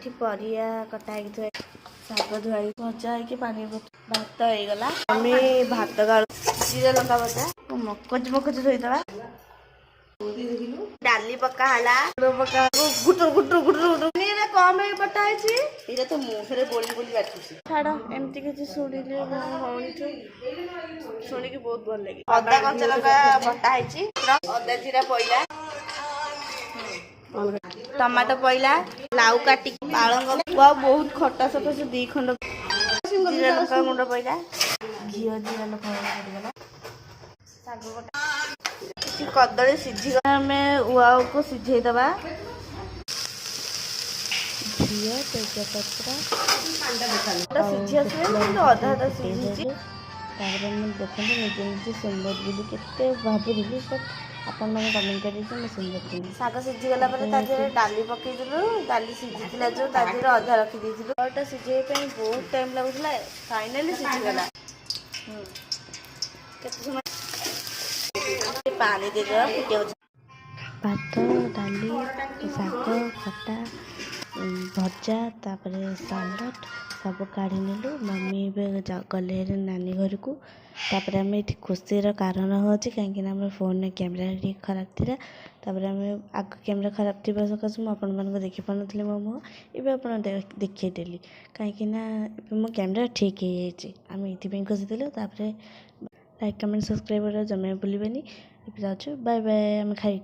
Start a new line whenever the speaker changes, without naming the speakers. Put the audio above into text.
ये परिया कटा शाग धुआ भजा है पानी भात होगला आम भात गाड़ जीरा लंका भजा मकज मकज धोईदवा डाली पका पका गुटुर गुटुर गुटुर कम बटा है तो मुहरे बोली बोली बाटुची छाड़ एमती किसी शुणिले शुणिकी बहुत भल लगे अदा कंचा लंका बटा है अदा जीरा पईला टमाटो पईला लाउ काटी पालंग बहुत खटा सफा से 2 खंड जीरा लंका गुंड पईला घी जीरा लंका पड़गला शाग बटा कदली सीझी आम उआ को सीझेदबा घी तेजपत्र सीझी आसवे अधा अधा सीझी देखते निजे निजे सुंदर बोली के भाभी बट आपण मैंने कमेंट कर सुंदर शाग सीझीगला डाली पकईलु डाली सीझी जो अधा रखी देता सीझे बहुत टाइम लगुला फाइनाली सीझीगला पानी दे भात डाली शाग खटा भजा तापर सालड सब काढ़ी नेलु मम्मी गले नानी घर को तापर आम ये खुशीर कारण हो कहीं फोन कैमेरा टी खराब थी तापर आम आग कैमेरा खराब थी सकाश मुझे देखी पार नी मो मुँह ये आप देखदेली कहीं मो कैमेरा ठीक है आम ये खुशी देलु लाइक कमेंट सब्सक्राइब जमा भूलें। बाय बाय आम खाई